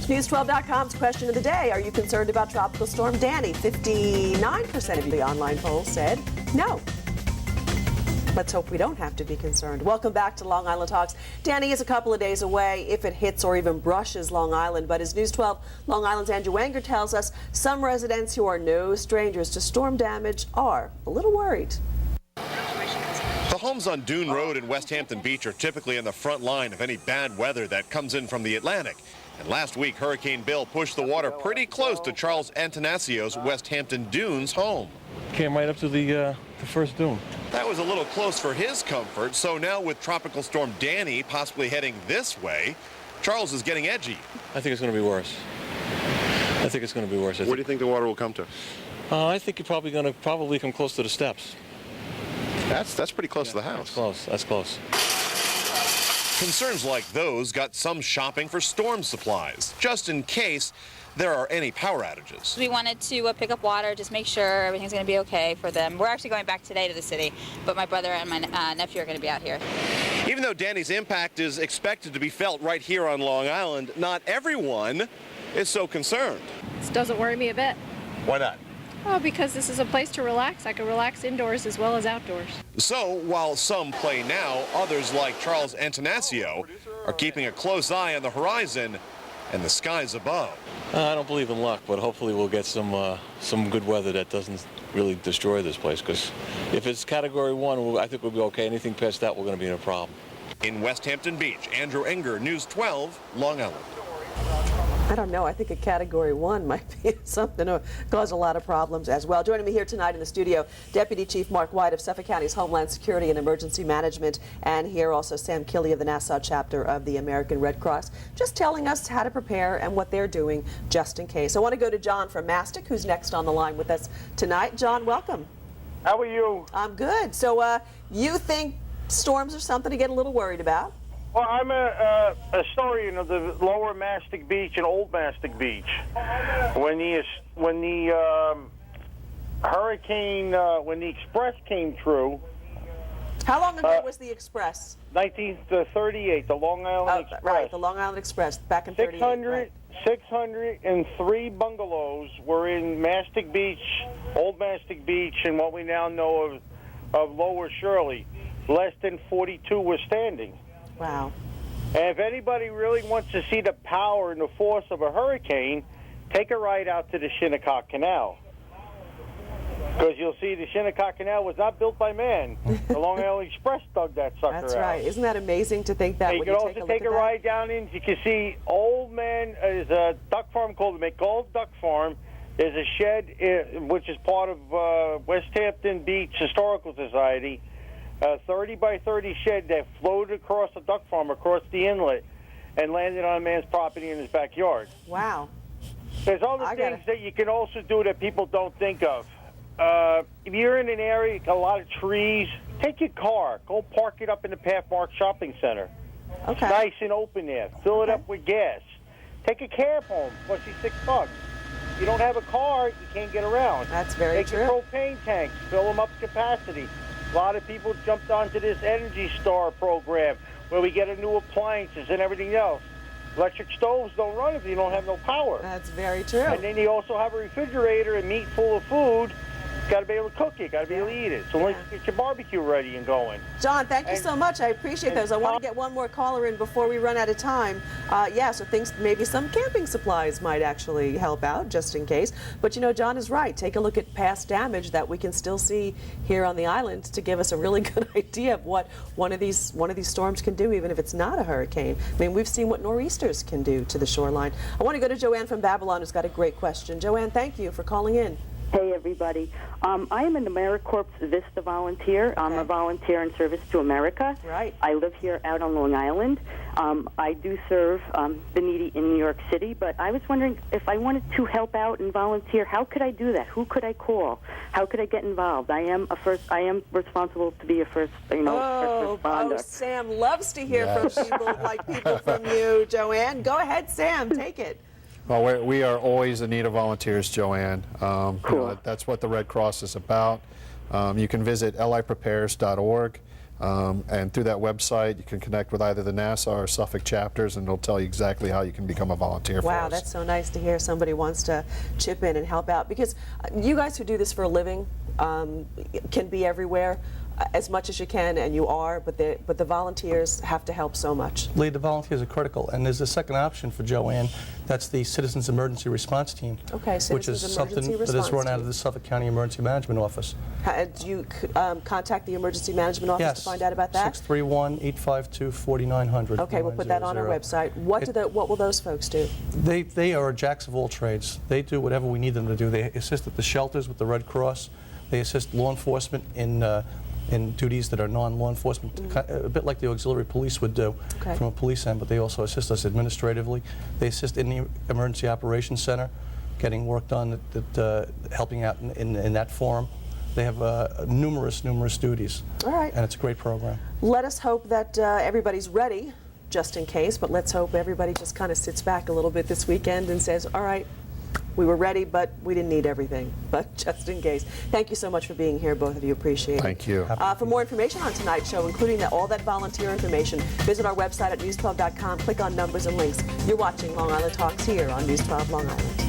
News12.com's question of the day. Are you concerned about Tropical Storm Danny? 59% of the online poll said no. Let's hope we don't have to be concerned. Welcome back to Long Island Talks. Danny is a couple of days away if it hits or even brushes Long Island. But as News 12 Long Island's Andrew Wenger tells us, some residents who are no strangers to storm damage are a little worried. The homes on Dune Road in West Hampton Beach are typically in the front line of any bad weather that comes in from the Atlantic. And last week, Hurricane Bill pushed the water pretty close to Charles Antanasio's West Hampton Dunes home. Came right up to the first dune. That was a little close for his comfort, so now with Tropical Storm Danny possibly heading this way, Charles is getting edgy. I think it's going to be worse. I think it's going to be worse. Where do you think the water will come to? I think you're probably going to come close to the steps. That's pretty close to the house. That's close. That's close. Concerns like those got some shopping for storm supplies, just in case there are any power outages. We wanted to pick up water, just make sure everything's going to be okay for them. We're actually going back today to the city, but my brother and my nephew are going to be out here. Even though Danny's impact is expected to be felt right here on Long Island, not everyone is so concerned. This doesn't worry me a bit. Why not? Oh, because this is a place to relax. I can relax indoors as well as outdoors. So, while some play now, others like Charles Antanasio are keeping a close eye on the horizon and the skies above. I don't believe in luck, but hopefully we'll get some good weather that doesn't really destroy this place, because if it's Category 1, I think we'll be okay. Anything past that, we're going to be in a problem. In West Hampton Beach, Andrew Enger, News 12, Long Island. I don't know. I think a Category 1 might be something to cause a lot of problems as well. Joining me here tonight in the studio, Deputy Chief Mark White of Suffolk County's Homeland Security and Emergency Management, and here also Sam Killey of the Nassau chapter of the American Red Cross, just telling us how to prepare and what they're doing just in case. I want to go to John from Mastic, who's next on the line with us tonight. John, welcome. How are you? I'm good. So you think storms are something to get a little worried about? Well, I'm a historian of the Lower Mastic Beach and Old Mastic Beach. When the Express came through. How long ago was the Express? 1938, the Long Island Express. Right, the Long Island Express, back in 38. Right. 603 bungalows were in Mastic Beach, Old Mastic Beach, and what we now know of Lower Shirley. Less than 42 were standing. Wow. And if anybody really wants to see the power and the force of a hurricane, take a ride out to the Shinnecock Canal. Because you'll see the Shinnecock Canal was not built by man. The Long Island Express dug that sucker That's out. right. Isn't that amazing to think that? And you can also take a ride down in. You can see Old Man. There's a duck farm called the McGold Duck Farm. There's a shed which is part of West Hampton Beach Historical Society. A 30 by 30 shed that floated across the duck farm, across the inlet, and landed on a man's property in his backyard. Wow. There's other things that you can also do that people don't think of. If you're in an area, a lot of trees, take your car, go park it up in the Pathmark Shopping Center. Okay. It's nice and open there. Fill it up with gas. Take a cab home, costs you $6. If you don't have a car, you can't get around. That's very true. Take your propane tanks, fill them up to capacity. A lot of people jumped onto this Energy Star program where we get a new appliances and everything else. Electric stoves don't run if you don't have no power. That's very true. And then you also have a refrigerator and meat full of food. You got to be able to cook it. Got to be able to eat it. So let's get your barbecue ready and going. John, thank you so much. I appreciate those. I want to get one more caller in before we run out of time. So maybe some camping supplies might actually help out, just in case. But you know, John is right. Take a look at past damage that we can still see here on the island to give us a really good idea of what one of these storms can do, even if it's not a hurricane. I mean, we've seen what nor'easters can do to the shoreline. I want to go to Joanne from Babylon, who's got a great question. Joanne, thank you for calling in. Hey, everybody. I am an AmeriCorps Vista volunteer. I'm a volunteer in service to America. Right. I live here out on Long Island. I do serve the needy in New York City, but I was wondering if I wanted to help out and volunteer, how could I do that? Who could I call? How could I get involved? I am responsible to be a first responder. Oh, Sam loves to hear from people from you, Joanne. Go ahead, Sam. Take it. Well, we are always in need of volunteers, Joanne. Cool. That's what the Red Cross is about. You can visit liprepares.org. And through that website, you can connect with either the Nassau or Suffolk chapters, and it'll tell you exactly how you can become a volunteer for us. Wow, that's so nice to hear somebody wants to chip in and help out, because you guys who do this for a living can be everywhere as much as you can, and you are, but the volunteers have to help so much. Lee, the volunteers are critical, and there's a second option for Joanne. That's the Citizens Emergency Response Team, Okay, which is Citizens something Emergency that is run Response out of the Suffolk County Emergency Management Office. Do you contact the Emergency Management Office Yes. to find out about that? 631-852-4900. Okay, we'll put that on our website. What will those folks do? They are jacks of all trades. They do whatever we need them to do. They assist at the shelters with the Red Cross. They assist law enforcement in duties that are non-law enforcement, a bit like the auxiliary police would do from a police end, but they also assist us administratively. They assist in the Emergency Operations Center, getting work done, helping out in that forum. They have numerous duties. All right. And it's a great program. Let us hope that everybody's ready, just in case, but let's hope everybody just kind of sits back a little bit this weekend and says, all right, we were ready, but we didn't need everything, but just in case. Thank you so much for being here, both of you. Appreciate it. Thank you. For more information on tonight's show, including all that volunteer information, visit our website at news12.com, click on numbers and links. You're watching Long Island Talks here on News 12 Long Island.